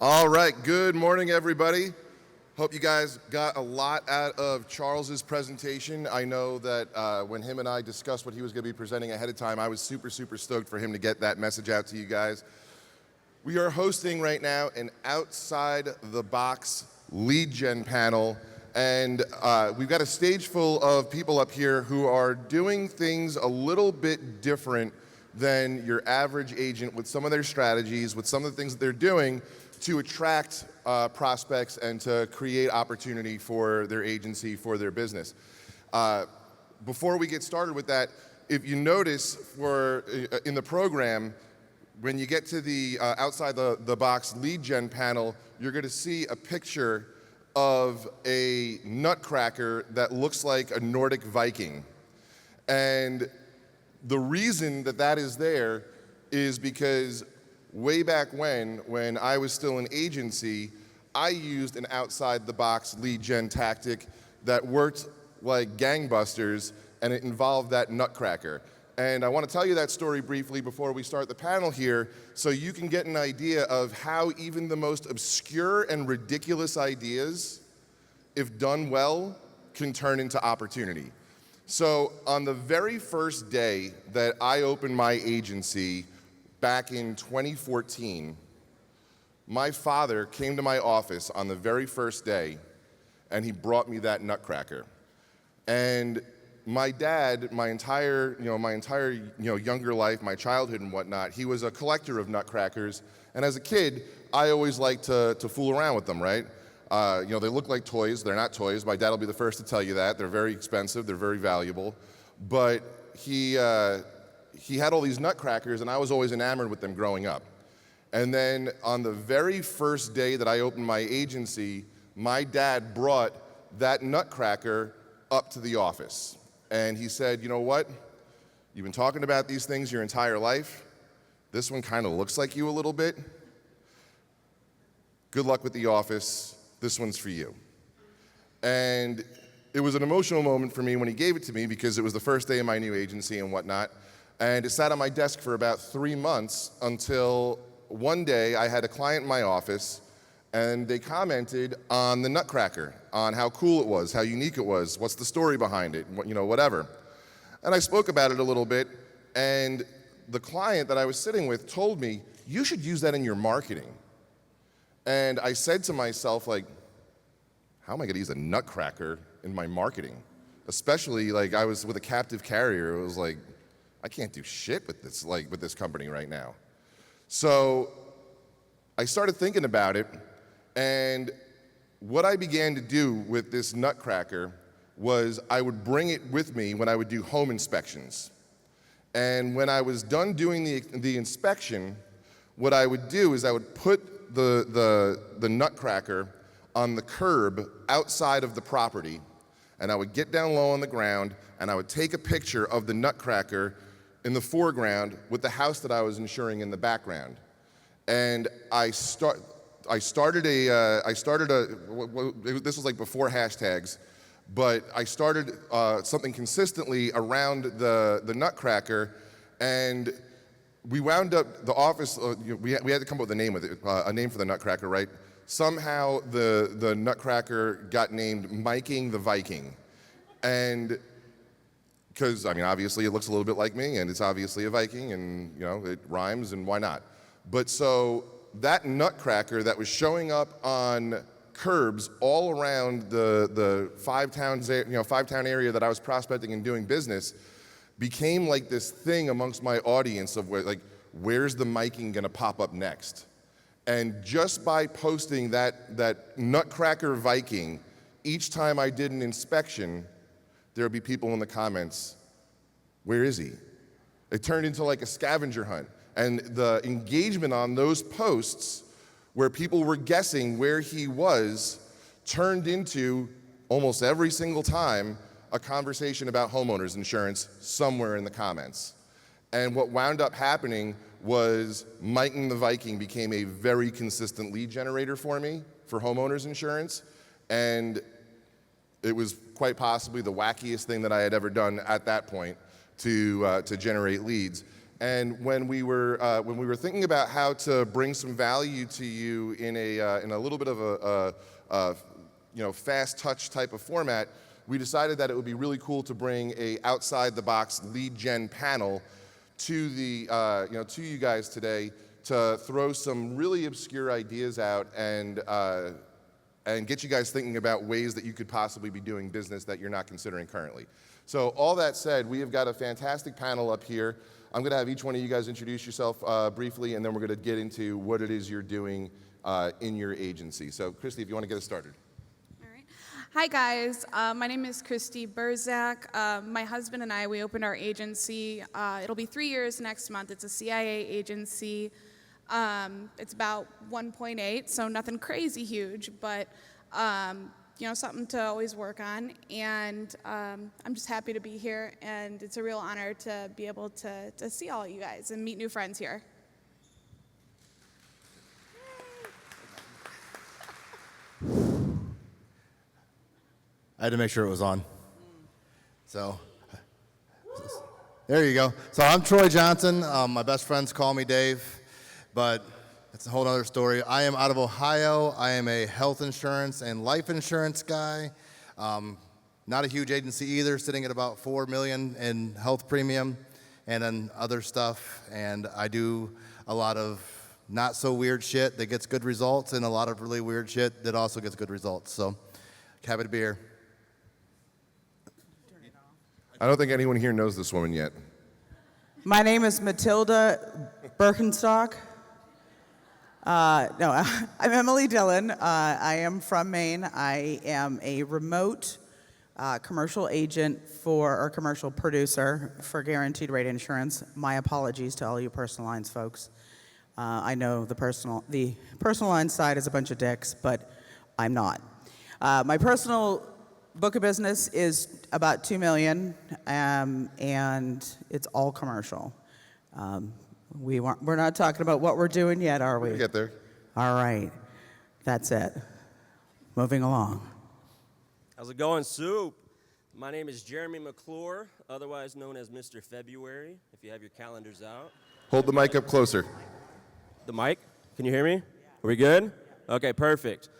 All right, good morning, everybody. Hope you guys got a lot out of Charles's presentation. I know that when him and I discussed what he was going to be presenting ahead of time, I was super stoked for him to get that message out to you guys. We are hosting right now an outside the box lead gen panel, and we've got a stage full of people up here who are doing things a little bit different than your average agent with some of their strategies, with some of the things that they're doing to attract prospects and to create opportunity for their agency, for their business. Before we get started with that, if you notice in the program, when you get to the outside the box lead gen panel, you're going to see a picture of a nutcracker that looks like a Nordic Viking. And the reason that that is there is because way back when I was still an agency, I used an outside the box lead gen tactic that worked like gangbusters, and it involved that nutcracker. And I want to tell you that story briefly before we start the panel here, so you can get an idea of how even the most obscure and ridiculous ideas, if done well, can turn into opportunity. So on the very first day that I opened my agency back in 2014, my father came to my office on the very first day and he brought me that nutcracker. And my dad, my entire younger life, my childhood and whatnot, he was a collector of nutcrackers. And as a kid, I always liked to fool around with them, right? They look like toys. They're not toys. My dad will be the first to tell you that. They're very expensive. They're very valuable. But he had all these nutcrackers, and I was always enamored with them growing up. And then on the very first day that I opened my agency, my dad brought that nutcracker up to the office. And he said, you know what? You've been talking about these things your entire life. This one kind of looks like you a little bit. Good luck with the office. This one's for you. And it was an emotional moment for me when he gave it to me because it was the first day of my new agency and whatnot. And it sat on my desk for about 3 months until one day I had a client in my office and they commented on the nutcracker, on how cool it was, how unique it was, what's the story behind it, whatever. And I spoke about it a little bit, and the client that I was sitting with told me, you should use that in your marketing. And I said to myself, how am I gonna use a nutcracker in my marketing? Especially, I was with a captive carrier. It was like, I can't do shit with this company right now. So I started thinking about it, and what I began to do with this nutcracker was I would bring it with me when I would do home inspections. And when I was done doing the inspection, what I would do is I would put the nutcracker on the curb outside of the property, and I would get down low on the ground, and I would take a picture of the nutcracker in the foreground with the house that I was insuring in the background. And this was before hashtags, but I started something consistently around the nutcracker, and we wound up the office. We had to come up with a name a name for the nutcracker, right? Somehow the nutcracker got named Miking the Viking, and because obviously it looks a little bit like me, and it's obviously a Viking, and it rhymes, and why not? But so that nutcracker that was showing up on curbs all around the five-town area that I was prospecting and doing business became like this thing amongst my audience of where's the Miking gonna pop up next? And just by posting that nutcracker Viking, each time I did an inspection, there would be people in the comments, where is he? It turned into like a scavenger hunt. And the engagement on those posts where people were guessing where he was turned into, almost every single time, a conversation about homeowners insurance somewhere in the comments. And what wound up happening was Miking the Viking became a very consistent lead generator for me for homeowners insurance. And it was quite possibly the wackiest thing that I had ever done at that point to generate leads. And when we were thinking about how to bring some value to you in a little bit of a fast touch type of format, we decided that it would be really cool to bring a outside the box lead gen panel to to you guys today to throw some really obscure ideas out and get you guys thinking about ways that you could possibly be doing business that you're not considering currently. So all that said, we have got a fantastic panel up here. I'm going to have each one of you guys introduce yourself briefly, and then we're going to get into what it is you're doing in your agency. So Christy, if you want to get us started. All right. Hi guys, my name is Christy Burzak. My husband and I, we opened our agency. It'll be 3 years next month. It's a CIA agency. It's about 1.8, so nothing crazy huge, but something to always work on. And I'm just happy to be here, and it's a real honor to be able to see all you guys and meet new friends here. I had to make sure it was on. So, there you go. So I'm Troy Johnson. My best friends call me Dave, but it's a whole other story. I am out of Ohio. I am a health insurance and life insurance guy. Not a huge agency either, sitting at about $4 million in health premium and then other stuff. And I do a lot of not so weird shit that gets good results and a lot of really weird shit that also gets good results. So happy to be here. I don't think anyone here knows this woman yet. My name is Matilda Birkenstock. No, I'm Emily Dillon. I am from Maine. I am a remote commercial agent or commercial producer for Guaranteed Rate Insurance. My apologies to all you personal lines folks. I know the personal line side is a bunch of dicks, but I'm not. My personal book of business is about $2 million, and it's all commercial. We're not talking about what we're doing yet, are we? We'll get there. All right. That's it. Moving along. How's it going, Soup? My name is Jeremy McClure, otherwise known as Mr. February, if you have your calendars out. Hold the mic up closer. The mic? Can you hear me? Are we good? Okay, perfect.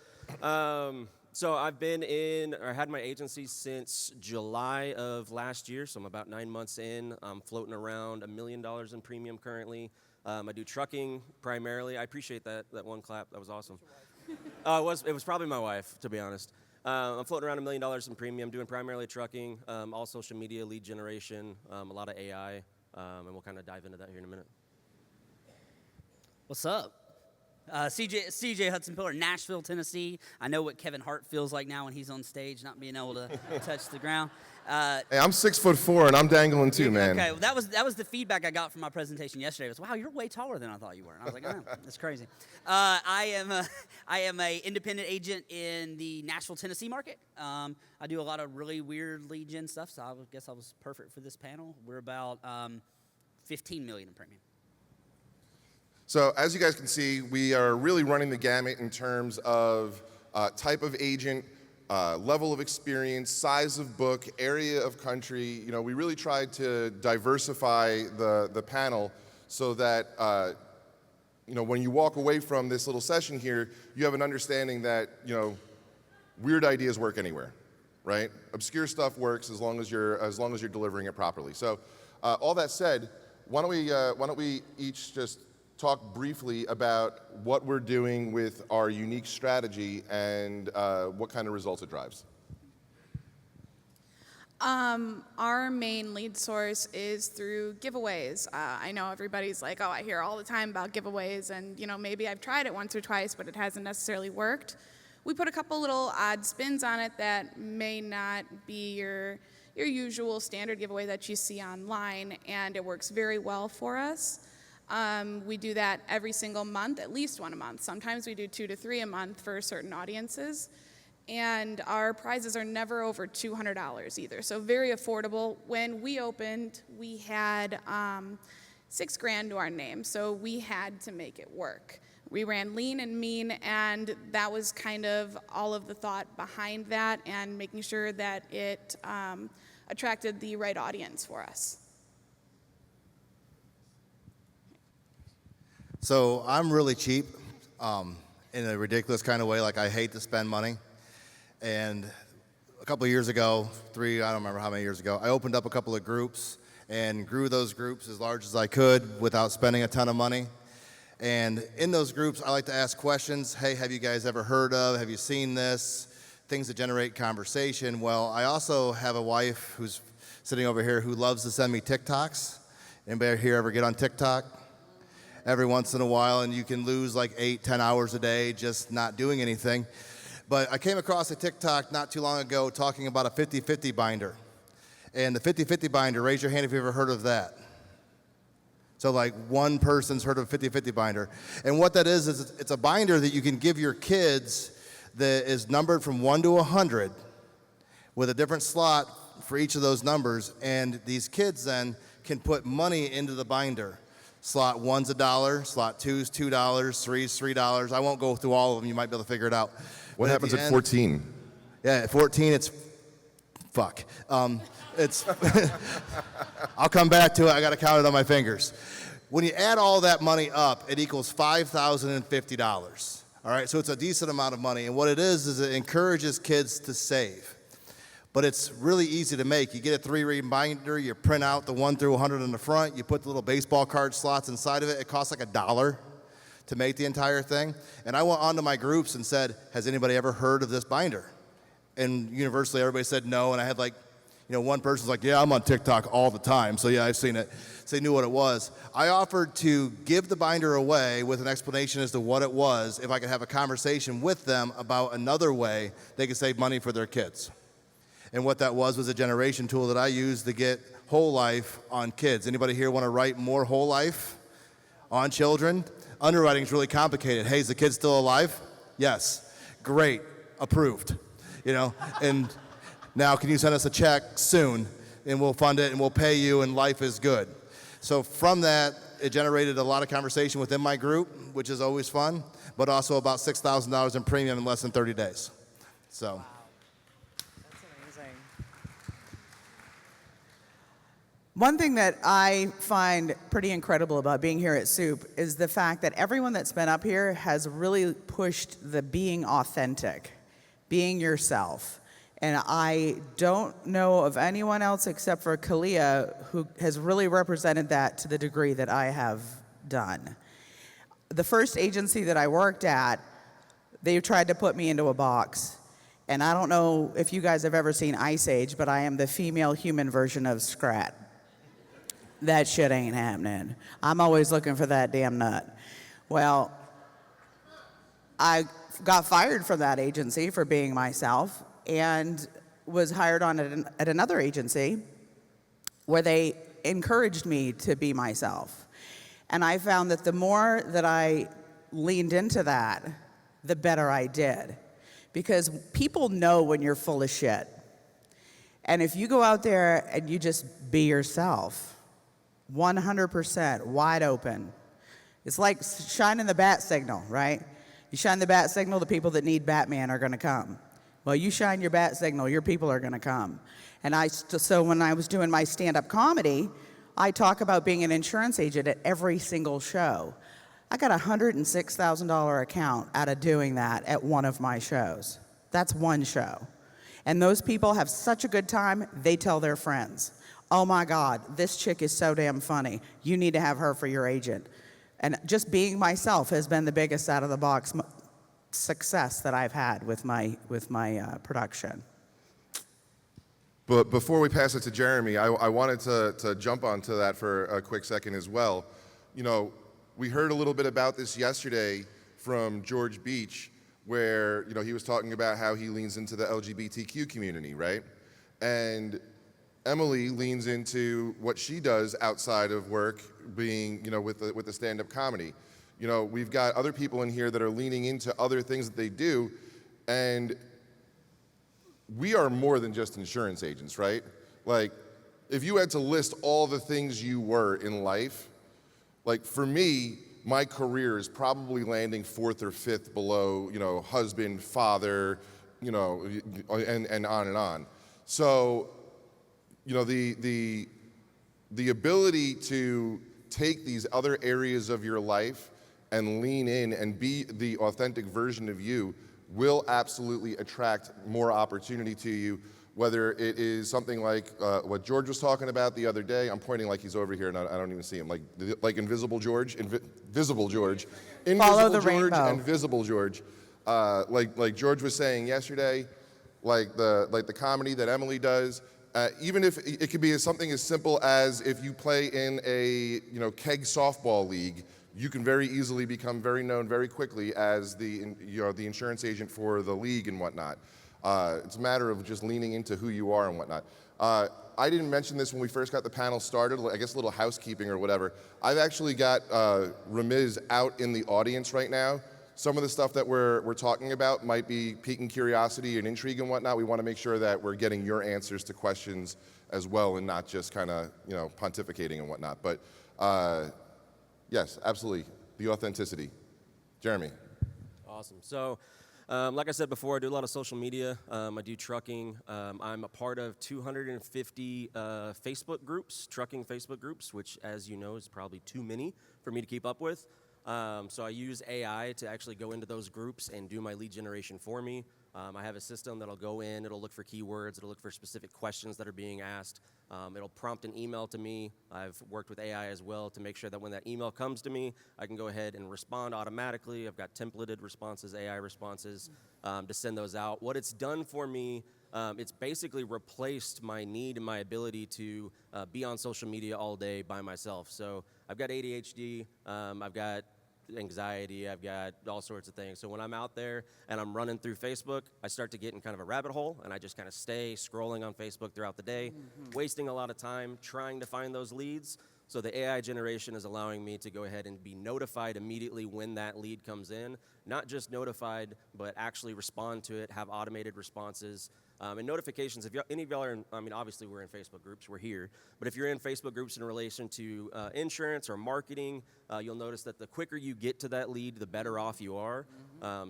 So I've had my agency since July of last year, so I'm about 9 months in. I'm floating around $1 million in premium currently. I do trucking primarily. I appreciate that one clap. That was awesome. It was probably my wife, to be honest. I'm floating around $1 million in premium, doing primarily trucking, all social media, lead generation, a lot of AI, and we'll kind of dive into that here in a minute. What's up? CJ Hudson Pillar, Nashville, Tennessee. I know what Kevin Hart feels like now when he's on stage, not being able to touch the ground. Hey, I'm 6'4" and I'm dangling too, man. Okay, well, that was the feedback I got from my presentation yesterday. Was, wow, you're way taller than I thought you were. And I was like, oh, that's crazy. I am a independent agent in the Nashville, Tennessee market. I do a lot of really weird lead gen stuff, so I guess I was perfect for this panel. We're about $15 million in premium. So as you guys can see, we are really running the gamut in terms of type of agent, level of experience, size of book, area of country. We really tried to diversify the panel so that when you walk away from this little session here, you have an understanding that weird ideas work anywhere, right? Obscure stuff works as long as you're delivering it properly. So all that said, why don't we each just talk briefly about what we're doing with our unique strategy and what kind of results it drives. Our main lead source is through giveaways. I know everybody's like, oh, I hear all the time about giveaways, and maybe I've tried it once or twice, but it hasn't necessarily worked. We put a couple little odd spins on it that may not be your usual standard giveaway that you see online, and it works very well for us. We do that every single month, at least one a month. Sometimes we do 2 to 3 a month for certain audiences. And our prizes are never over $200 either, so very affordable. When we opened, we had $6,000 to our name, so we had to make it work. We ran lean and mean, and that was kind of all of the thought behind that and making sure that it attracted the right audience for us. So I'm really cheap in a ridiculous kind of way. Like, I hate to spend money. And a couple of years ago, I don't remember how many years ago, I opened up a couple of groups and grew those groups as large as I could without spending a ton of money. And in those groups, I like to ask questions. Hey, have you guys ever heard of? Have you seen this? Things that generate conversation. Well, I also have a wife who's sitting over here who loves to send me TikToks. Anybody here ever get on TikTok? Every once in a while, and you can lose like 8-10 hours a day just not doing anything. But I came across a TikTok not too long ago talking about a 50-50 binder. And the 50-50 binder, raise your hand if you've ever heard of that. So like one person's heard of a 50-50 binder. And what that is it's a binder that you can give your kids that is numbered from 1 to 100 with a different slot for each of those numbers. And these kids then can put money into the binder. Slot 1's $1, slot 2's $2, 3's $3. I won't go through all of them. You might be able to figure it out. What But happens the at end- 14? Yeah, at 14, it's fuck. It's I'll come back to it. I got to count it on my fingers. When you add all that money up, it equals $5,050. All right, so it's a decent amount of money. And what it is it encourages kids to save. But it's really easy to make. You get a 3-ring binder, you print out the 1 through 100 in the front, you put the little baseball card slots inside of it. It costs like $1 to make the entire thing. And I went onto my groups and said, has anybody ever heard of this binder? And universally, everybody said no. And I had like, one person's like, yeah, I'm on TikTok all the time. So yeah, I've seen it. So they knew what it was. I offered to give the binder away with an explanation as to what it was if I could have a conversation with them about another way they could save money for their kids. And what that was a generation tool that I used to get whole life on kids. Anybody here want to write more whole life on children? Underwriting is really complicated. Hey, is the kid still alive? Yes. Great. Approved. And now can you send us a check soon and we'll fund it and we'll pay you and life is good. So from that, it generated a lot of conversation within my group, which is always fun, but also about $6,000 in premium in less than 30 days. So. That's amazing. One thing that I find pretty incredible about being here at Soup is the fact that everyone that's been up here has really pushed the being authentic, being yourself. And I don't know of anyone else except for Kalia who has really represented that to the degree that I have done. The first agency that I worked at, they tried to put me into a box. And I don't know if you guys have ever seen Ice Age, but I am the female human version of Scrat. That shit ain't happening. I'm always looking for that damn nut. Well, I got fired from that agency for being myself and was hired on at another agency where they encouraged me to be myself. And I found that the more that I leaned into that, the better I did. Because people know when you're full of shit. And if you go out there and you just be yourself, 100% wide open, it's like shining the bat signal, right? You shine the bat signal, the people that need Batman are going to come. Well, you shine your bat signal, your people are going to come. And so when I was doing my stand-up comedy, I talk about being an insurance agent at every single show. I got a $106,000 account out of doing that at one of my shows. That's one show. And those people have such a good time, they tell their friends, oh my God, this chick is so damn funny. You need to have her for your agent. And just being myself has been the biggest out of the box success that I've had with my production. But before we pass it to Jeremy, I wanted to jump onto that for a quick second as well. We heard a little bit about this yesterday from George Beach, where he was talking about how he leans into the LGBTQ community, right? And Emily leans into what she does outside of work, being with the stand-up comedy. We've got other people in here that are leaning into other things that they do, and we are more than just insurance agents, right? Like, if you had to list all the things you were in life, like for me, my career is probably landing 4th or 5th below, husband, father, and on and on. So, the ability to take these other areas of your life and lean in and be the authentic version of you will absolutely attract more opportunity to you, whether it is something like what George was talking about the other day. I'm pointing like he's over here and I don't even see him, like Invisible George, Visible George, Follow Invisible the George rainbow. and Visible George. Like George was saying yesterday, like the comedy that Emily does, even if it could be something as simple as if you play in a keg softball league, you can very easily become very known very quickly as the insurance agent for the league and whatnot. It's a matter of just leaning into who you are and whatnot. I didn't mention this when we first got the panel started, I guess a little housekeeping or whatever. I've actually got Ramiz out in the audience right now. Some of the stuff that we're talking about might be piquing curiosity and intrigue and whatnot. We want to make sure that we're getting your answers to questions as well and not just kind of pontificating and whatnot. But yes, absolutely, the authenticity. Jeremy. Awesome. So, like I said before, I do a lot of social media. I do trucking. I'm a part of 250 Facebook groups, trucking Facebook groups, which, as you know, is probably too many for me to keep up with. So I use AI to actually go into those groups and do my lead generation for me. I have a system that'll go in, it'll look for keywords, it'll look for specific questions that are being asked. It'll prompt an email to me. I've worked with AI as well to make sure that when that email comes to me, I can go ahead and respond automatically. I've got templated responses, AI responses, to send those out. What it's done for me, it's basically replaced my need and my ability to be on social media all day by myself. So I've got ADHD, I've got anxiety, I've got all sorts of things. So when I'm out there and I'm running through Facebook, I start to get in kind of a rabbit hole and I just kind of stay scrolling on Facebook throughout the day, wasting a lot of time trying to find those leads. So the AI generation is allowing me to go ahead and be notified immediately when that lead comes in. Not just notified, but actually respond to it, have automated responses. And notifications, if any of y'all are in, obviously we're in Facebook groups, we're here, but if you're in Facebook groups in relation to insurance or marketing, you'll notice that the quicker you get to that lead, the better off you are.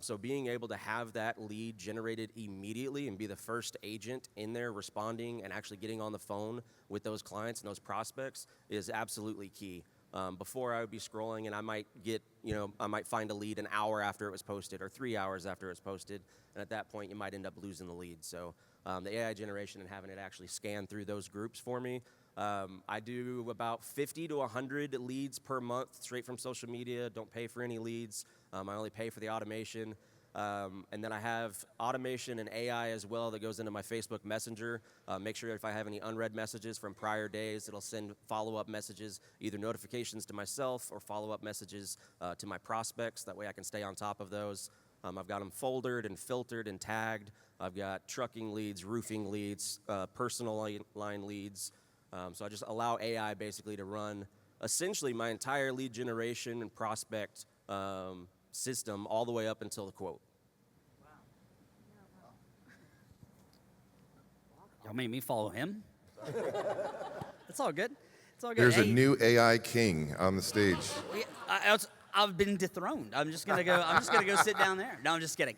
So being able to have that lead generated immediately and be the first agent in there responding and actually getting on the phone with those clients and those prospects is absolutely key. Before I would be scrolling and I might get, I might find a lead an hour after it was posted or 3 hours after it was posted. And at that point, you might end up losing the lead. So the AI generation and having it actually scan through those groups for me. I do about 50 to 100 leads per month straight from social media. Don't pay for any leads. I only pay for the automation. And then I have automation and AI as well that goes into my Facebook Messenger. Make sure if I have any unread messages from prior days, it'll send follow-up messages, either notifications to myself or follow-up messages to my prospects. That way I can stay on top of those. I've got them foldered and filtered and tagged. I've got trucking leads, roofing leads, personal line leads. So I just allow AI basically to run essentially my entire lead generation and prospect system all the way up until the quote. Y'all made me follow him. It's all good. It's all good. There's a Hey, new AI king on the stage. I've been dethroned. I'm just gonna go sit down there. No, I'm just kidding.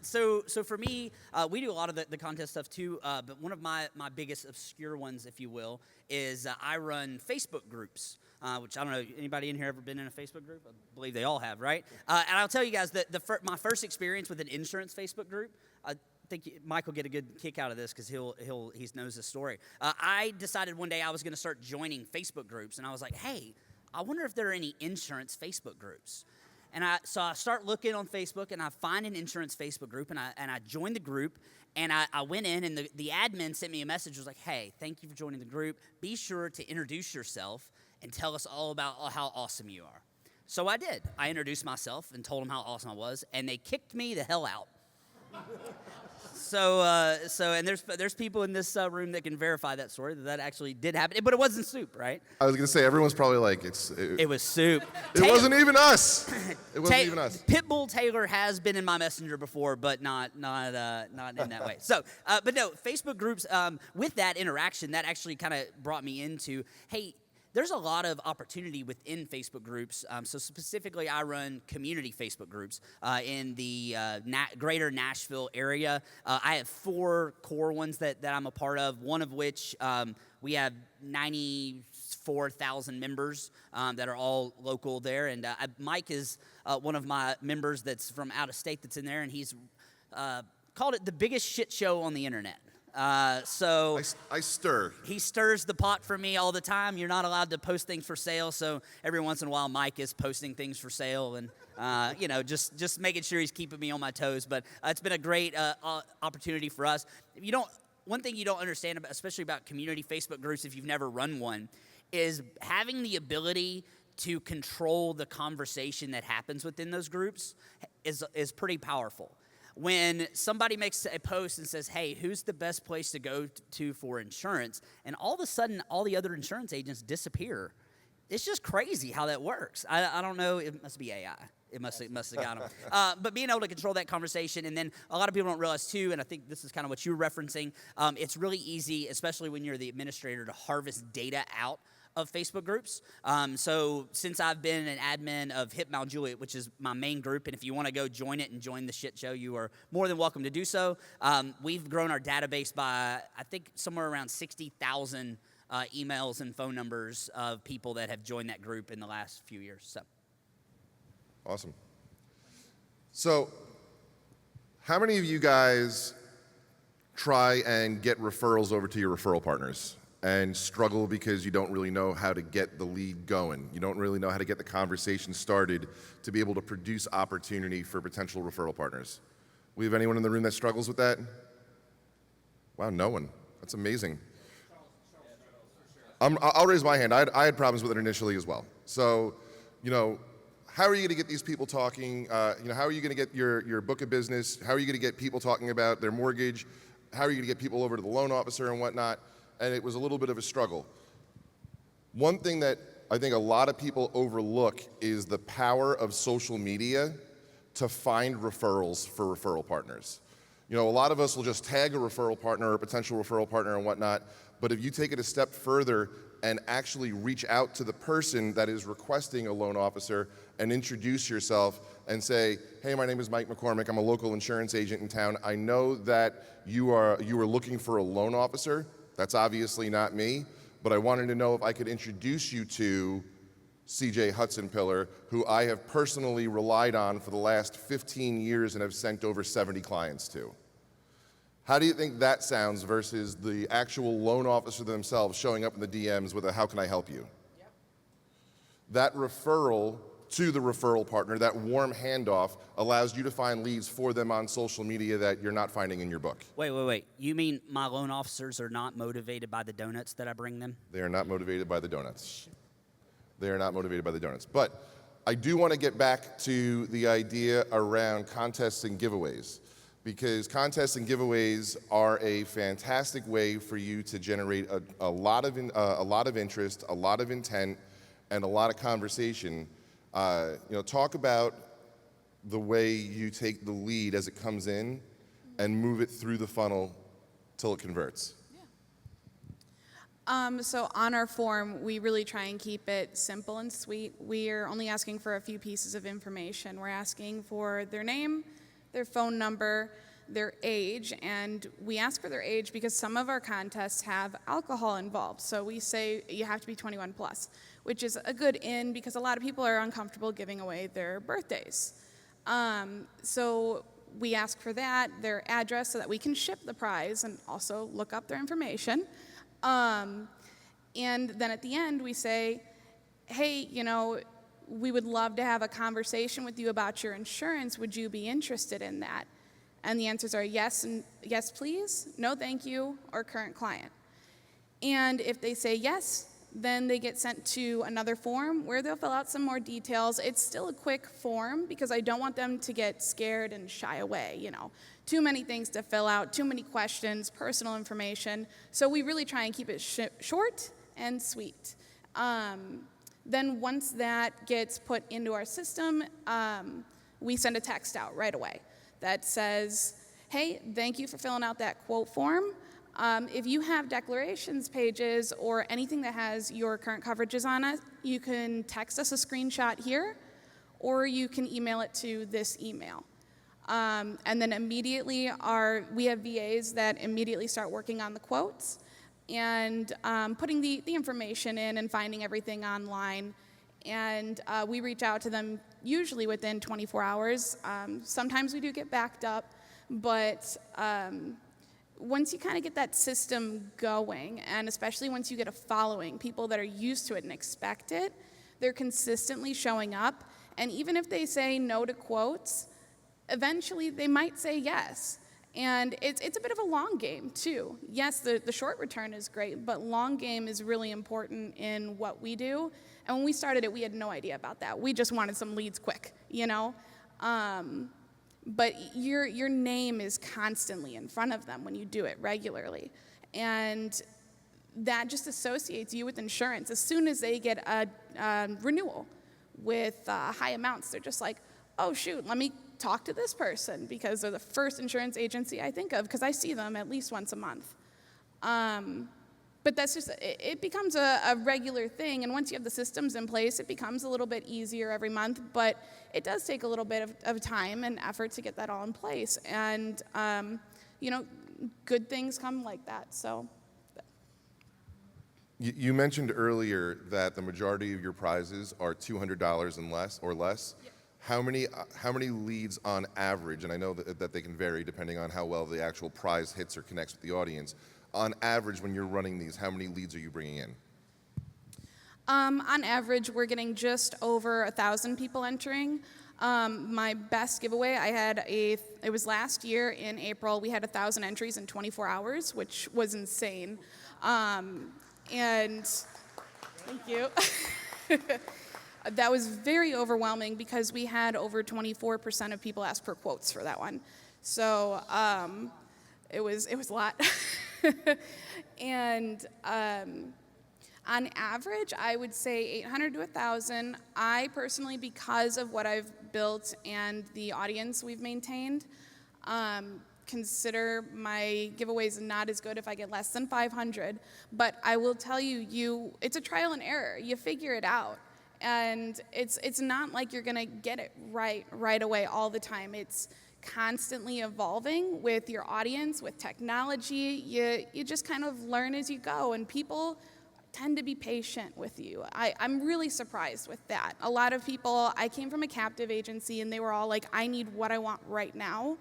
So for me, we do a lot of the contest stuff too. But one of my biggest obscure ones, if you will, is I run Facebook groups. Which I don't know. Anybody in here ever been in a Facebook group? I believe they all have, right? And I'll tell you guys that my first experience with an insurance Facebook group. I think Mike will get a good kick out of this because he knows this story. I decided one day I was going to start joining Facebook groups, and I was like, hey, I wonder if there are any insurance Facebook groups. And so I start looking on Facebook, and I find an insurance Facebook group, and I joined the group, and I went in, and the admin sent me a message. Was like, hey, thank you for joining the group. Be sure to introduce yourself and tell us all about how awesome you are. So I did. I introduced myself and told them how awesome I was, and they kicked me the hell out. And there's people in this room that can verify that story that actually did happen, but it wasn't Soup, right? I was gonna say everyone's probably like It was Soup. It wasn't even us. It wasn't even us. Pitbull Taylor has been in my messenger before, but not in that way. So, but no, Facebook groups. With that interaction, that actually kind of brought me into, hey, there's a lot of opportunity within Facebook groups. So specifically, I run community Facebook groups in the greater Nashville area. I have 4 core ones that I'm a part of, one of which we have 95% 4,000 members that are all local there. And Mike is one of my members that's from out of state that's in there, and he's called it the biggest shit show on the internet. So I stir. he stirs the pot for me all the time. You're not allowed to post things for sale, so every once in a while Mike is posting things for sale, and just making sure he's keeping me on my toes. But it's been a great opportunity for us. One thing you don't understand about, especially about community Facebook groups, if you've never run one, is having the ability to control the conversation that happens within those groups is pretty powerful. When somebody makes a post and says, hey, who's the best place to go to for insurance? And all of a sudden, all the other insurance agents disappear. It's just crazy how that works. I don't know. It must be AI. It must have got them. But being able to control that conversation, and then a lot of people don't realize, too, and I think this is kind of what you were referencing, it's really easy, especially when you're the administrator, to harvest data out of Facebook groups. So since I've been an admin of Hip Mount Juliet, which is my main group, and if you want to go join it and join the shit show, you are more than welcome to do so. We've grown our database by, I think, somewhere around 60,000 emails and phone numbers of people that have joined that group in the last few years. So. Awesome. So, how many of you guys try and get referrals over to your referral partners and struggle because you don't really know how to get the lead going? You don't really know how to get the conversation started to be able to produce opportunity for potential referral partners. We have anyone in the room that struggles with that? Wow, no one. That's amazing. I'll raise my hand. I had problems with it initially as well. So, how are you going to get these people talking? How are you going to get your book of business? How are you going to get people talking about their mortgage? How are you going to get people over to the loan officer and whatnot? And it was a little bit of a struggle. One thing that I think a lot of people overlook is the power of social media to find referrals for referral partners. A lot of us will just tag a referral partner or a potential referral partner and whatnot, but if you take it a step further and actually reach out to the person that is requesting a loan officer and introduce yourself and say, hey, my name is Mike McCormick. I'm a local insurance agent in town. I know that you are looking for a loan officer. That's obviously not me, but I wanted to know if I could introduce you to CJ Hudson Pillar, who I have personally relied on for the last 15 years and have sent over 70 clients to. How do you think that sounds versus the actual loan officer themselves showing up in the DMs with a how can I help you? Yep. That referral to the referral partner, that warm handoff, allows you to find leads for them on social media that you're not finding in your book. Wait. You mean my loan officers are not motivated by the donuts that I bring them? They are not motivated by the donuts. They are not motivated by the donuts. But I do want to get back to the idea around contests and giveaways, because contests and giveaways are a fantastic way for you to generate a lot of interest, a lot of intent, and a lot of conversation. Talk about the way you take the lead as it comes in and move it through the funnel till it converts. So on our form, we really try and keep it simple and sweet. We are only asking for a few pieces of information. We're asking for their name, their phone number, their age, and we ask for their age because some of our contests have alcohol involved. So we say you have to be 21 plus, which is a good in because a lot of people are uncomfortable giving away their birthdays. So we ask for that, their address, so that we can ship the prize and also look up their information. And then at the end we say, hey, we would love to have a conversation with you about your insurance. Would you be interested in that? And the answers are yes, and yes, please, no, thank you, or current client. And if they say yes, then they get sent to another form where they'll fill out some more details. It's still a quick form because I don't want them to get scared and shy away, Too many things to fill out, too many questions, personal information. So we really try and keep it short and sweet. Then once that gets put into our system, we send a text out right away that says, hey, thank you for filling out that quote form. If you have declarations pages or anything that has your current coverages on it, you can text us a screenshot here, or you can email it to this email. And then immediately we have VAs that immediately start working on the quotes. and putting the information in and finding everything online. And we reach out to them usually within 24 hours. Sometimes we do get backed up, but once you kind of get that system going, and especially once you get a following, people that are used to it and expect it, they're consistently showing up. And even if they say no to quotes, eventually they might say yes. And it's a bit of a long game, too. Yes, the short return is great, but long game is really important in what we do. And when we started it, we had no idea about that. We just wanted some leads quick, you know? But your name is constantly in front of them when you do it regularly. And that just associates you with insurance. As soon as they get a renewal with high amounts, they're just like, oh, shoot, let me talk to this person, because they're the first insurance agency I think of, because I see them at least once a month. But that's just, it becomes a regular thing, and once you have the systems in place, it becomes a little bit easier every month, but it does take a little bit of time and effort to get that all in place. And, you know, good things come like that, so. You mentioned earlier that the majority of your prizes are $200 and less, or less. Yeah. How many leads on average, and I know that they can vary depending on how well the actual prize hits or connects with the audience, on average when you're running these, how many leads are you bringing in? On average, we're getting just over 1,000 people entering. My best giveaway, it was last year in April, we had 1,000 entries in 24 hours, which was insane. And thank you. That was very overwhelming because we had over 24% of people ask for quotes for that one. So it was a lot. And on average, I would say 800 to 1,000. I personally, because of what I've built and the audience we've maintained, consider my giveaways not as good if I get less than 500. But I will tell you, it's a trial and error. You figure it out. And it's not like you're gonna get it right away all the time. It's constantly evolving with your audience, with technology. You just kind of learn as you go, and people tend to be patient with you. I'm really surprised with that. A lot of people, I came from a captive agency, and they were all like, I need what I want right now.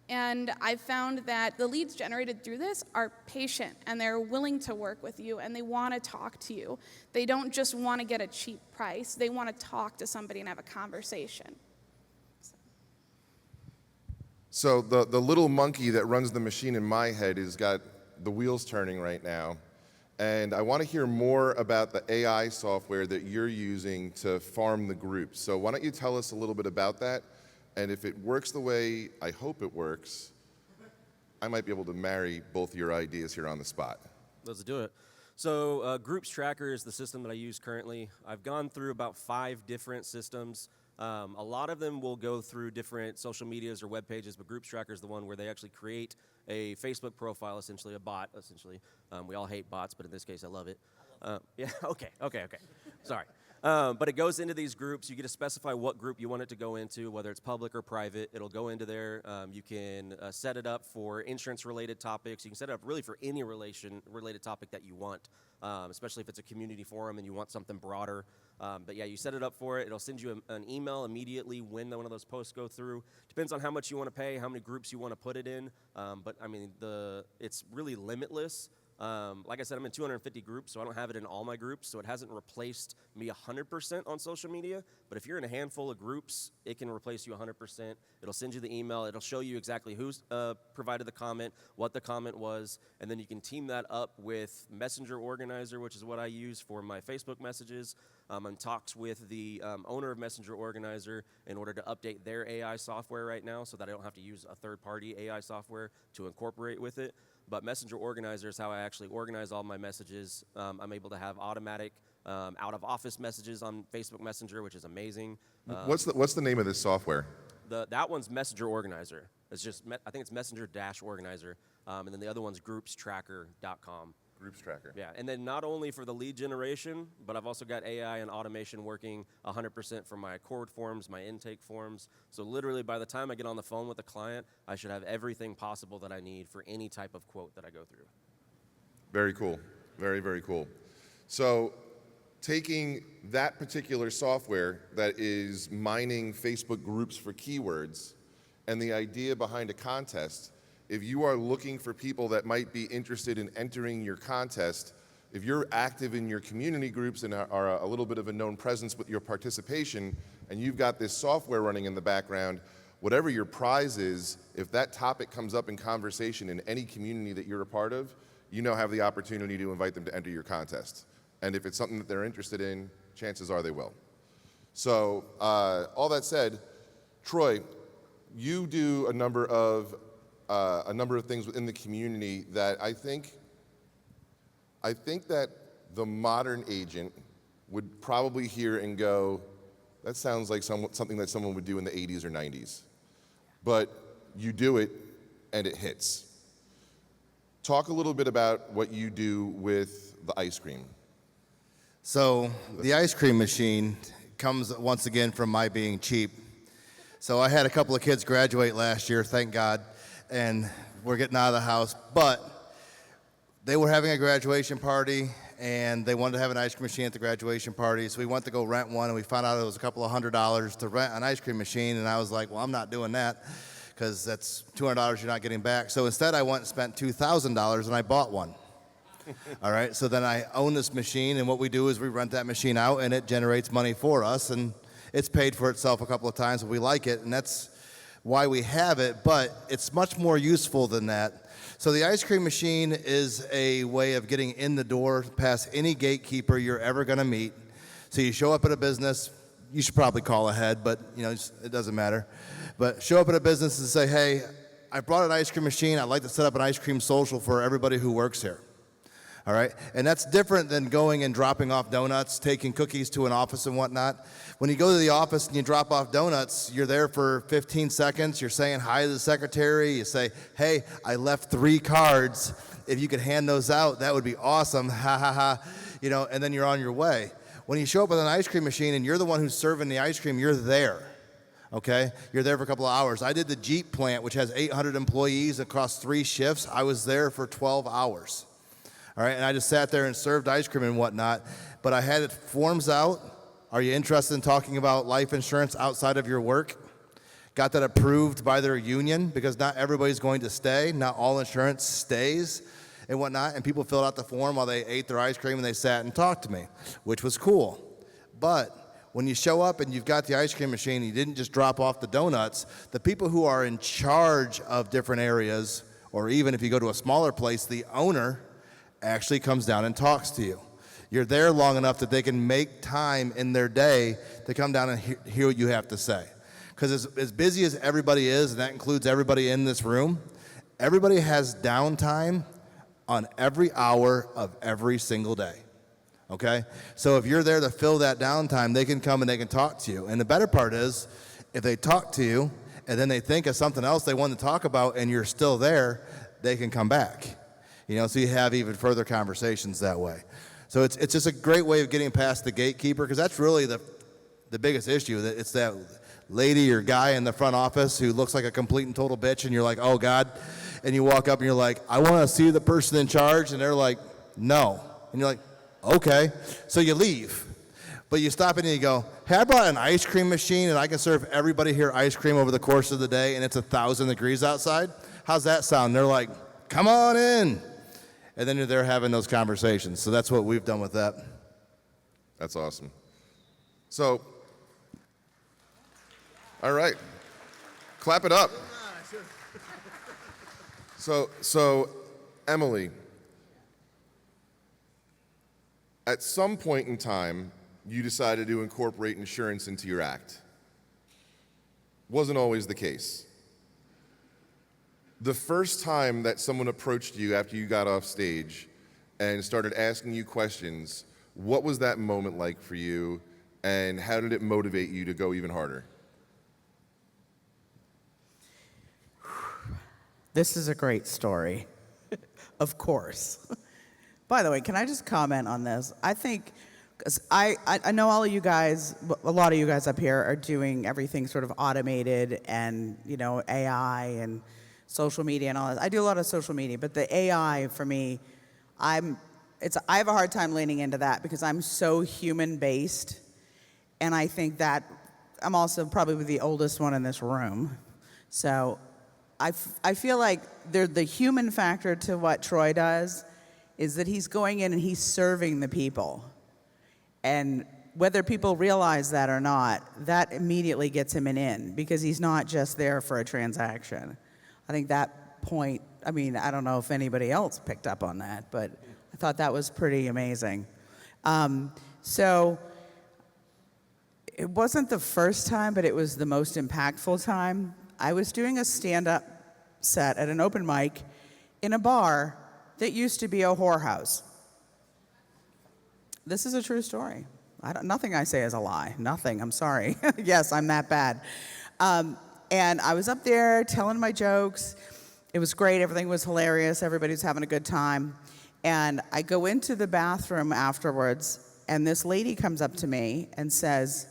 And I found that the leads generated through this are patient, and they're willing to work with you, and they want to talk to you. They don't just want to get a cheap price. They want to talk to somebody and have a conversation. So the little monkey that runs the machine in my head has got the wheels turning right now. And I want to hear more about the AI software that you're using to farm the groups. So why don't you tell us a little bit about that? And if it works the way I hope it works, I might be able to marry both your ideas here on the spot. Let's do it. So Groups Tracker is the system that I use currently. I've gone through about 5 different systems. A lot of them will go through different social medias or web pages, but Groups Tracker is the one where they actually create a Facebook profile, essentially a bot, essentially. We all hate bots, but in this case, I love it. Yeah, okay. Sorry. But it goes into these groups. You get to specify what group you want it to go into, whether it's public or private. It'll go into there. You can set it up for insurance-related topics. You can set it up really for any related topic that you want, especially if it's a community forum and you want something broader. But yeah, you set it up for it. It'll send you an email immediately when one of those posts go through. Depends on how much you want to pay, how many groups you want to put it in. But I mean, it's really limitless. Like I said, I'm in 250 groups, so I don't have it in all my groups, so it hasn't replaced me 100% on social media. But if you're in a handful of groups, it can replace you 100%. It'll send you the email. It'll show you exactly who's provided the comment, what the comment was, and then you can team that up with Messenger Organizer, which is what I use for my Facebook messages. I'm in talks with the owner of Messenger Organizer in order to update their AI software right now so that I don't have to use a third-party AI software to incorporate with it. But Messenger Organizer is how I actually organize all my messages. I'm able to have automatic out-of-office messages on Facebook Messenger, which is amazing. What's the name of this software? That one's Messenger Organizer. It's just, I think it's Messenger-Organizer. And then the other one's groupstracker.com. Groups Tracker. Yeah, and then not only for the lead generation, but I've also got AI and automation working 100% for my cord forms, my intake forms. So literally by the time I get on the phone with the client, I should have everything possible that I need for any type of quote that I go through. Very cool. Very, very cool. So, taking that particular software that is mining Facebook groups for keywords and the idea behind a contest, if you are looking for people that might be interested in entering your contest, if you're active in your community groups and are a little bit of a known presence with your participation, and you've got this software running in the background, whatever your prize is, if that topic comes up in conversation in any community that you're a part of, you now have the opportunity to invite them to enter your contest. And if it's something that they're interested in, chances are they will. So, all that said, Troy, you do a number of things within the community that I think that the modern agent would probably hear and go, that sounds like something that someone would do in the 80s or 90s. But you do it, and it hits. Talk a little bit about what you do with the ice cream. So the ice cream machine comes once again from my being cheap. So I had a couple of kids graduate last year, thank God, and we're getting out of the house. But they were having a graduation party, and they wanted to have an ice cream machine at the graduation party. So we went to go rent one, and we found out it was a couple of $100s to rent an ice cream machine. And I was like, well, I'm not doing that because that's $200 you're not getting back. So instead, I went and spent $2,000, and I bought one. All right, so then I own this machine, and what we do is we rent that machine out, and it generates money for us, and it's paid for itself a couple of times, but we like it, and that's why we have it, but it's much more useful than that. So the ice cream machine is a way of getting in the door past any gatekeeper you're ever going to meet. So you show up at a business, you should probably call ahead, but it doesn't matter. But show up at a business and say, hey, I brought an ice cream machine. I'd like to set up an ice cream social for everybody who works here. All right, and that's different than going and dropping off donuts, taking cookies to an office and whatnot. When you go to the office and you drop off donuts, you're there for 15 seconds. You're saying hi to the secretary. You say, hey, I left 3 cards. If you could hand those out, that would be awesome. Ha, ha, ha. And then you're on your way. When you show up with an ice cream machine and you're the one who's serving the ice cream, you're there. Okay, you're there for a couple of hours. I did the Jeep plant, which has 800 employees across 3 shifts. I was there for 12 hours. All right, and I just sat there and served ice cream and whatnot, but I had forms out. Are you interested in talking about life insurance outside of your work? Got that approved by their union because not everybody's going to stay. Not all insurance stays and whatnot, and people filled out the form while they ate their ice cream and they sat and talked to me, which was cool. But when you show up and you've got the ice cream machine, you didn't just drop off the donuts, the people who are in charge of different areas, or even if you go to a smaller place, the owner actually comes down and talks to you. You're there long enough that they can make time in their day to come down and hear what you have to say. Because as busy as everybody is, and that includes everybody in this room, everybody has downtime on every hour of every single day. Okay? So if you're there to fill that downtime, they can come and they can talk to you. And the better part is, if they talk to you and then they think of something else they want to talk about and you're still there, they can come back. So you have even further conversations that way. So it's just a great way of getting past the gatekeeper, because that's really the biggest issue. It's that lady or guy in the front office who looks like a complete and total bitch, and you're like, oh, God. And you walk up and you're like, I want to see the person in charge. And they're like, no. And you're like, okay. So you leave. But you stop in and you go, hey, I brought an ice cream machine, and I can serve everybody here ice cream over the course of the day, and it's 1,000 degrees outside. How's that sound? And they're like, come on in. And then you're there having those conversations. So that's what we've done with that. That's awesome. So, all right. Clap it up. So Emily, at some point in time, you decided to incorporate insurance into your act. Wasn't always the case. The first time that someone approached you after you got off stage and started asking you questions, what was that moment like for you, and how did it motivate you to go even harder? This is a great story, of course. By the way, can I just comment on this? I think, because I know all of you guys, a lot of you guys up here are doing everything sort of automated and, AI and social media and all that. I do a lot of social media, but the AI for me, I have a hard time leaning into that because I'm so human based, and I think that I'm also probably the oldest one in this room. So I feel like the human factor to what Troy does is that he's going in and he's serving the people. And whether people realize that or not, that immediately gets him an in because he's not just there for a transaction. I think that point, I mean, I don't know if anybody else picked up on that, but I thought that was pretty amazing. So it wasn't the first time, but it was the most impactful time. I was doing a stand-up set at an open mic in a bar that used to be a whorehouse. This is a true story. Nothing I say is a lie. Nothing. I'm sorry. Yes, I'm that bad. And I was up there telling my jokes. It was great. Everything was hilarious. Everybody was having a good time. And I go into the bathroom afterwards, and this lady comes up to me and says,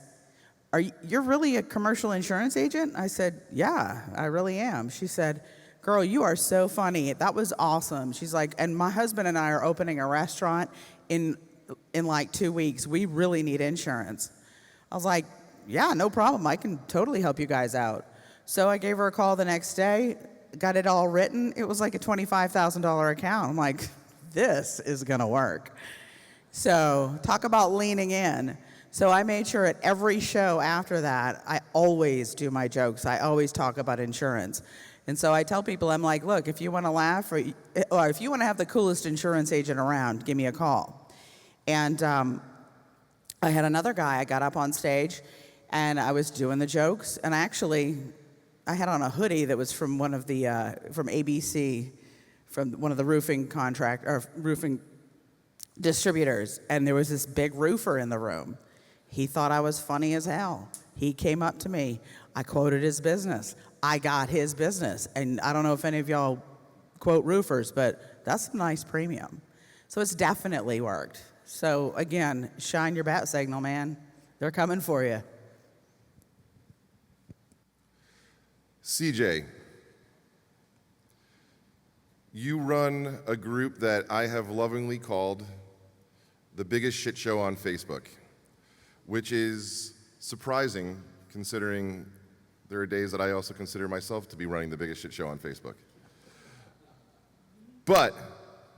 "You're really a commercial insurance agent?" I said, "Yeah, I really am." She said, "Girl, you are so funny. That was awesome." She's like, "And my husband and I are opening a restaurant in like 2 weeks. We really need insurance." I was like, "Yeah, no problem. I can totally help you guys out." So I gave her a call the next day, got it all written. It was like a $25,000 account. I'm like, this is going to work. So talk about leaning in. So I made sure at every show after that, I always do my jokes. I always talk about insurance. And so I tell people, I'm like, look, if you want to laugh or if you want to have the coolest insurance agent around, give me a call. And I had another guy, I got up on stage, and I was doing the jokes, and I had on a hoodie that was from one of the, from ABC, from one of the roofing distributors, and there was this big roofer in the room. He thought I was funny as hell. He came up to me. I quoted his business. I got his business. And I don't know if any of y'all quote roofers, but that's a nice premium. So it's definitely worked. So again, shine your bat signal, man. They're coming for you. CJ, you run a group that I have lovingly called the biggest shit show on Facebook, which is surprising considering there are days that I also consider myself to be running the biggest shit show on Facebook. But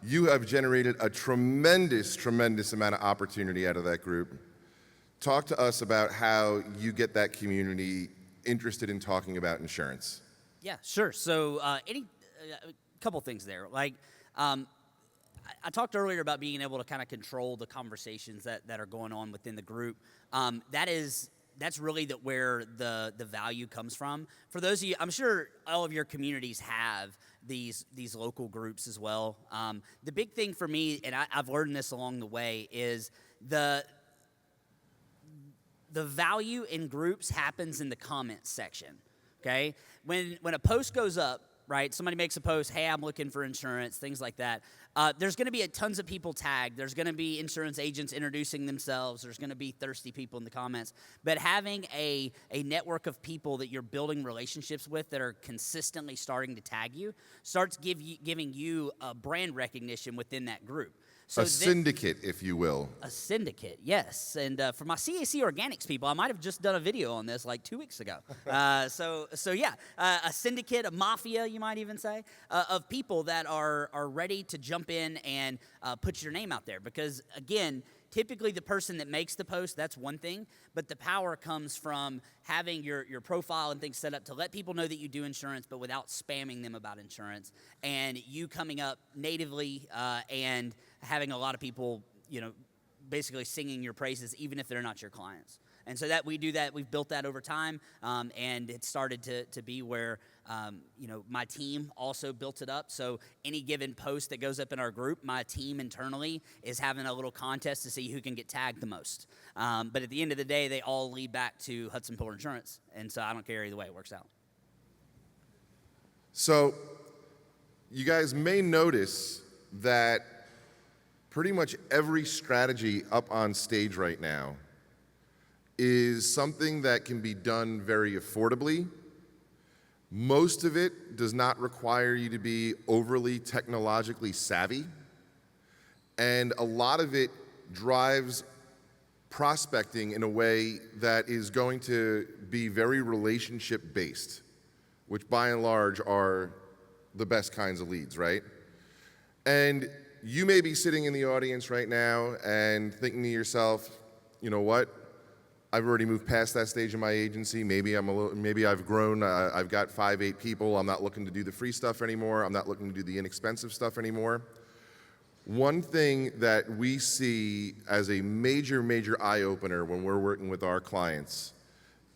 you have generated a tremendous, tremendous amount of opportunity out of that group. Talk to us about how you get that community interested in talking about insurance. Yeah, sure. So a couple things there. Like, I talked earlier about being able to kind of control the conversations that are going on within the group. That's really where the value comes from. For those of you, I'm sure all of your communities have these local groups as well. The big thing for me, and I've learned this along the way, is the value in groups happens in the comments section. Okay, when a post goes up, right? Somebody makes a post, hey, I'm looking for insurance, things like that. There's going to be tons of people tagged. There's going to be insurance agents introducing themselves. There's going to be thirsty people in the comments. But having a network of people that you're building relationships with that are consistently starting to tag you starts giving you a brand recognition within that group. So a syndicate, if you will. A syndicate, yes. And for my CAC Organics people, I might have just done a video on this like 2 weeks ago. So yeah, a syndicate, a mafia, you might even say, of people that are ready to jump in and put your name out there. Because again, typically the person that makes the post, that's one thing, but the power comes from having your profile and things set up to let people know that you do insurance, but without spamming them about insurance, and you coming up natively and having a lot of people, basically singing your praises, even if they're not your clients. And so that we do that, we've built that over time, and it started to be where, my team also built it up. So any given post that goes up in our group, my team internally is having a little contest to see who can get tagged the most. But at the end of the day, they all lead back to Hudson Polar Insurance. And so I don't care either way, it works out. So you guys may notice that pretty much every strategy up on stage right now is something that can be done very affordably. Most of it does not require you to be overly technologically savvy. And a lot of it drives prospecting in a way that is going to be very relationship based, which by and large are the best kinds of leads, right? And you may be sitting in the audience right now and thinking to yourself, you know what? I've already moved past that stage in my agency. Maybe I've grown. I've got 5, 8 people. I'm not looking to do the free stuff anymore. I'm not looking to do the inexpensive stuff anymore. One thing that we see as a major, major eye-opener when we're working with our clients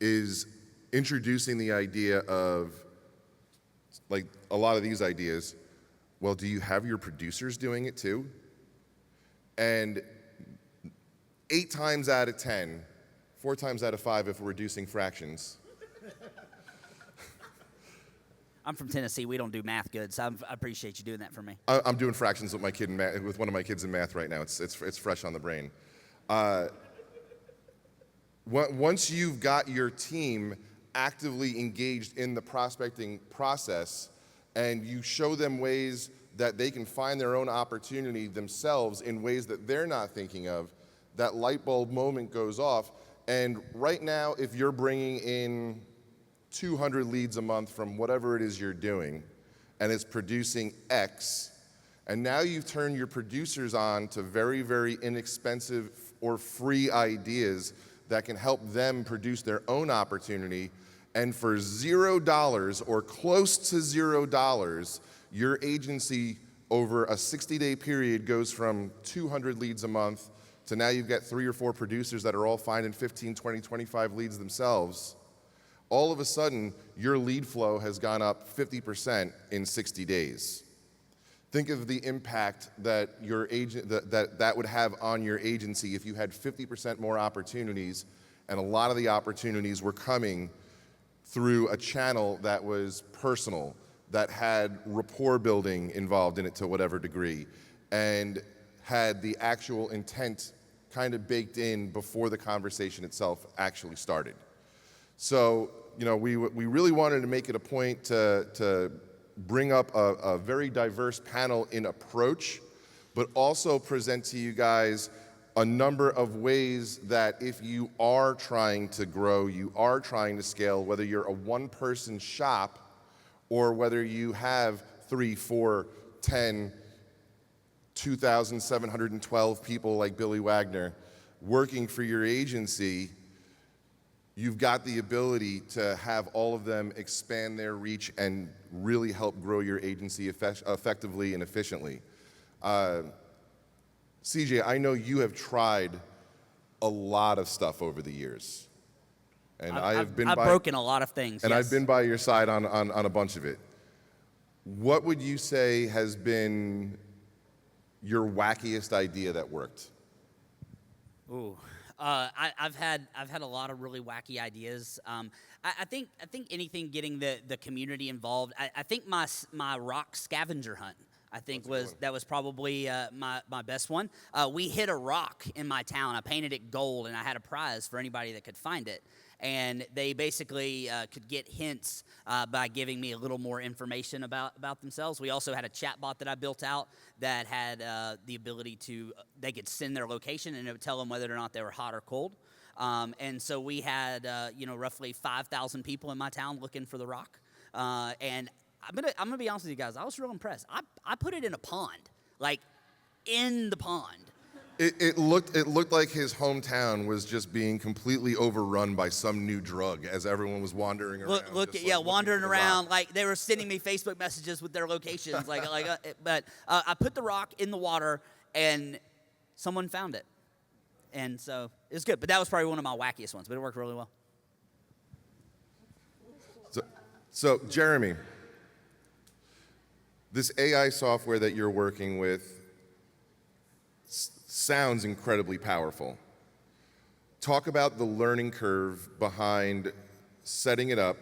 is introducing the idea of, like a lot of these ideas, well, do you have your producers doing it too? And 8 times out of 10, 4 times out of 5 if we're reducing fractions, I'm from Tennessee. We don't do math good, so I appreciate you doing that for me. I'm doing fractions with my kid in math, with one of my kids in math right now. It's fresh on the brain. Once you've got your team actively engaged in the prospecting process, and you show them ways that they can find their own opportunity themselves in ways that they're not thinking of, that light bulb moment goes off. And right now, if you're bringing in 200 leads a month from whatever it is you're doing, and it's producing X, and now you've turned your producers on to very, very inexpensive or free ideas that can help them produce their own opportunity, and for $0 or close to $0, your agency over a 60-day period goes from 200 leads a month to now you've got 3 or 4 producers that are all finding 15, 20, 25 leads themselves. All of a sudden, your lead flow has gone up 50% in 60 days. Think of the impact that your agent that would have on your agency if you had 50% more opportunities, and a lot of the opportunities were coming through a channel that was personal, that had rapport building involved in it to whatever degree, and had the actual intent kind of baked in before the conversation itself actually started. So, you know, we really wanted to make it a point to bring up a very diverse panel in approach, but also present to you guys a number of ways that if you are trying to grow, you are trying to scale, whether you're a one-person shop or whether you have 3, 4, 10, 2,712 people like Billy Wagner working for your agency, you've got the ability to have all of them expand their reach and really help grow your agency effectively and efficiently. CJ, I know you have tried a lot of stuff over the years. And I've broken a lot of things. And yes. I've been by your side on a bunch of it. What would you say has been your wackiest idea that worked? Ooh, I've had a lot of really wacky ideas. I think anything getting the community involved. I think my rock scavenger hunt, I think that was probably my best one. We hit a rock in my town. I painted it gold, and I had a prize for anybody that could find it. And they basically could get hints by giving me a little more information about themselves. We also had a chat bot that I built out that had the ability to, they could send their location and it would tell them whether or not they were hot or cold. And so we had, roughly 5,000 people in my town looking for the rock. And I'm gonna be honest with you guys. I was real impressed. I put it in a pond, like in the pond. It looked like his hometown was just being completely overrun by some new drug as everyone was wandering around. Wandering around like they were sending me Facebook messages with their locations. But I put the rock in the water and someone found it, and so it was good. But that was probably one of my wackiest ones. But it worked really well. So Jeremy, this AI software that you're working with sounds incredibly powerful. Talk about the learning curve behind setting it up.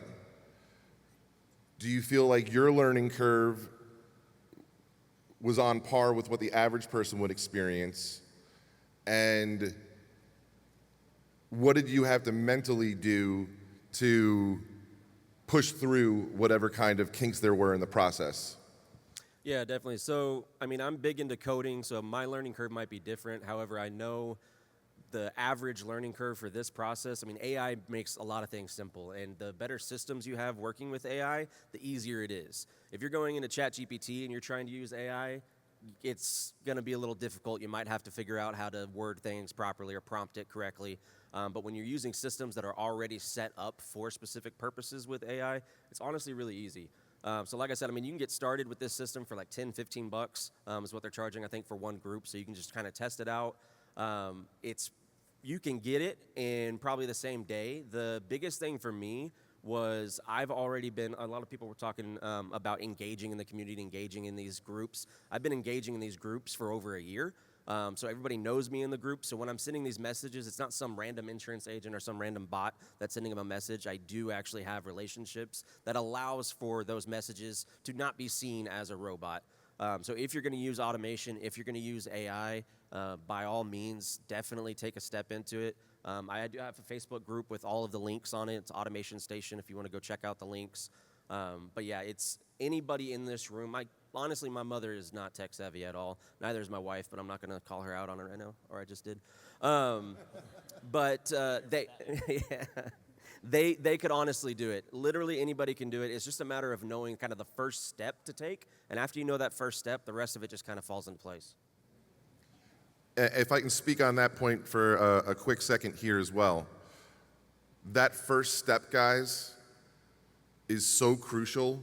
Do you feel like your learning curve was on par with what the average person would experience? And what did you have to mentally do to push through whatever kind of kinks there were in the process? Yeah, definitely. So, I mean, I'm big into coding, so my learning curve might be different. However, I know the average learning curve for this process, I mean, AI makes a lot of things simple, and the better systems you have working with AI, the easier it is. If you're going into ChatGPT and you're trying to use AI, it's going to be a little difficult. You might have to figure out how to word things properly or prompt it correctly. But when you're using systems that are already set up for specific purposes with AI, it's honestly really easy. So like I said, I mean, you can get started with this system for like 10, 15 bucks is what they're charging, I think, for one group. So you can just kind of test it out. You can get it in probably the same day. The biggest thing for me was I've already been, a lot of people were talking about engaging in the community, engaging in these groups. I've been engaging in these groups for over a year. So everybody knows me in the group. So when I'm sending these messages, it's not some random insurance agent or some random bot that's sending them a message. I do actually have relationships that allows for those messages to not be seen as a robot. So if you're going to use automation, if you're going to use AI, by all means, definitely take a step into it. I do have a Facebook group with all of the links on it. It's Automation Station if you want to go check out the links. But yeah, it's anybody in this room. Honestly, my mother is not tech savvy at all. Neither is my wife, but I'm not going to call her out on it right now, or I just did. But they could honestly do it. Literally anybody can do it. It's just a matter of knowing kind of the first step to take. And after you know that first step, the rest of it just kind of falls into place. If I can speak on that point for a quick second here as well. That first step, guys, is so crucial.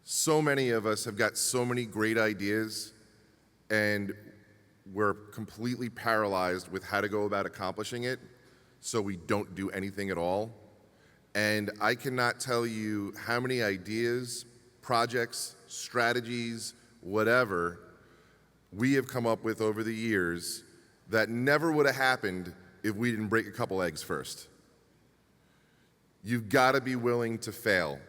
So many of us have got so many great ideas, and we're completely paralyzed with how to go about accomplishing it, so we don't do anything at all. And I cannot tell you how many ideas, projects, strategies, whatever, we have come up with over the years that never would have happened if we didn't break a couple eggs first. You've got to be willing to fail.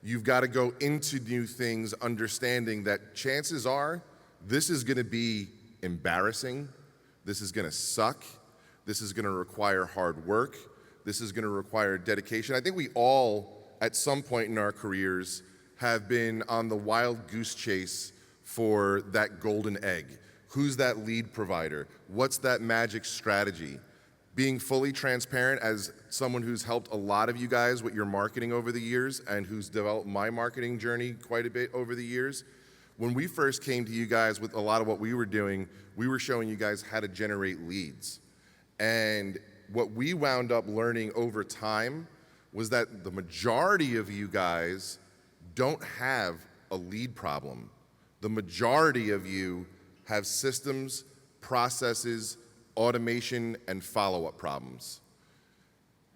You've got to go into new things understanding that chances are this is going to be embarrassing, this is going to suck, this is going to require hard work, this is going to require dedication. I think we all, at some point in our careers, have been on the wild goose chase for that golden egg. Who's that lead provider? What's that magic strategy? Being fully transparent, as someone who's helped a lot of you guys with your marketing over the years and who's developed my marketing journey quite a bit over the years, when we first came to you guys with a lot of what we were doing, we were showing you guys how to generate leads. And what we wound up learning over time was that the majority of you guys don't have a lead problem. The majority of you have systems, processes, automation, and follow-up problems.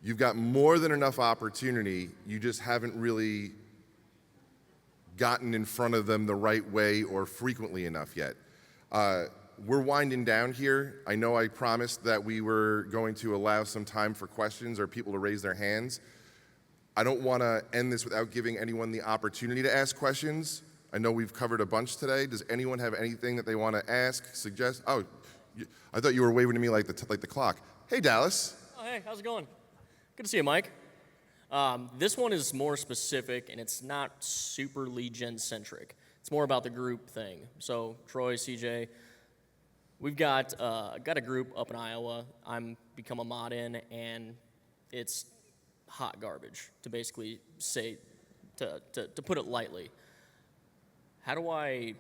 You've got more than enough opportunity, you just haven't really gotten in front of them the right way or frequently enough yet. We're winding down here. I know I promised that we were going to allow some time for questions or people to raise their hands. I don't want to end this without giving anyone the opportunity to ask questions. I know we've covered a bunch today. Does anyone have anything that they want to ask, suggest? Oh, I thought you were waving to me like the clock. Hey, Dallas. Oh, hey, how's it going? Good to see you, Mike. This one is more specific, and it's not super lead gen centric. It's more about the group thing. So, Troy, CJ, we've got a group up in Iowa. I'm become a mod in, and it's hot garbage, to basically say, to put it lightly. How do I,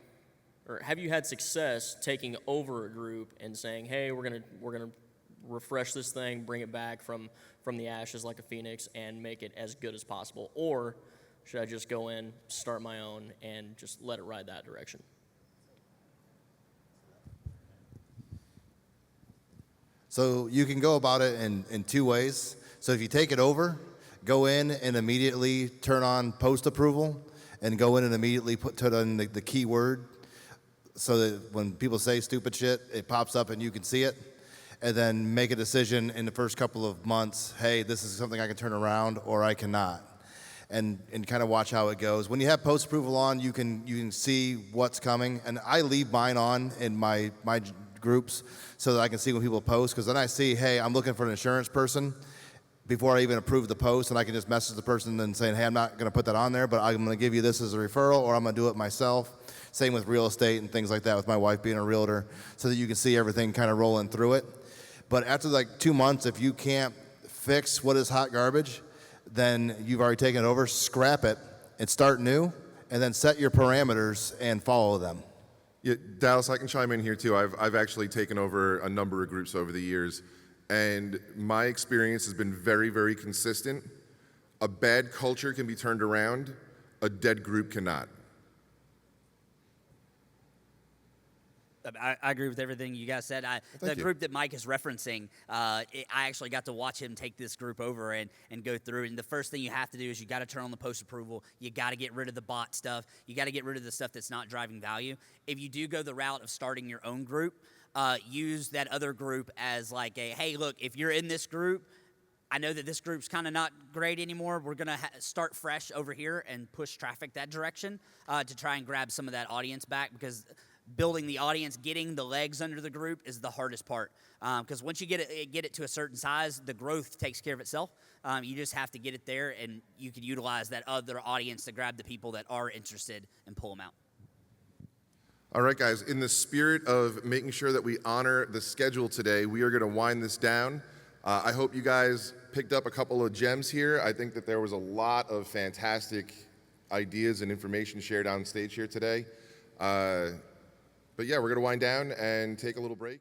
or have you had success taking over a group and saying, hey, we're gonna refresh this thing, bring it back from the ashes like a phoenix, and make it as good as possible? Or should I just go in, start my own, and just let it ride that direction? So you can go about it in two ways. So if you take it over, go in and immediately turn on post approval, and go in and immediately put in the keyword so that when people say stupid shit, it pops up and you can see it. And then make a decision in the first couple of months, hey, this is something I can turn around or I cannot. And kind of watch how it goes. When you have post approval on, you can see what's coming. And I leave mine on in my groups so that I can see when people post, because then I see, hey, I'm looking for an insurance person. before I even approve the post, and I can just message the person and saying, hey, I'm not going to put that on there, but I'm going to give you this as a referral, or I'm going to do it myself. Same with real estate and things like that, with my wife being a realtor, so that you can see everything kind of rolling through it. But after like 2 months, if you can't fix what is hot garbage, then you've already taken it over. Scrap it and start new, and then set your parameters and follow them. Yeah, Dallas, I can chime in here too. I've actually taken over a number of groups over the years, and my experience has been very, very consistent. A bad culture can be turned around, a dead group cannot. I agree with everything you guys said. The group that Mike is referencing, I actually got to watch him take this group over and go through. And the first thing you have to do is you got to turn on the post approval. You got to get rid of the bot stuff. You got to get rid of the stuff that's not driving value. If you do go the route of starting your own group, use that other group as like a, hey, look, if you're in this group, I know that this group's kind of not great anymore. We're going to start fresh over here and push traffic that direction to try and grab some of that audience back, because building the audience, getting the legs under the group is the hardest part. Because once you get it to a certain size, the growth takes care of itself. You just have to get it there, and you can utilize that other audience to grab the people that are interested and pull them out. All right, guys, in the spirit of making sure that we honor the schedule today, we are going to wind this down. I hope you guys picked up a couple of gems here. I think that there was a lot of fantastic ideas and information shared on stage here today. But yeah, we're going to wind down and take a little break.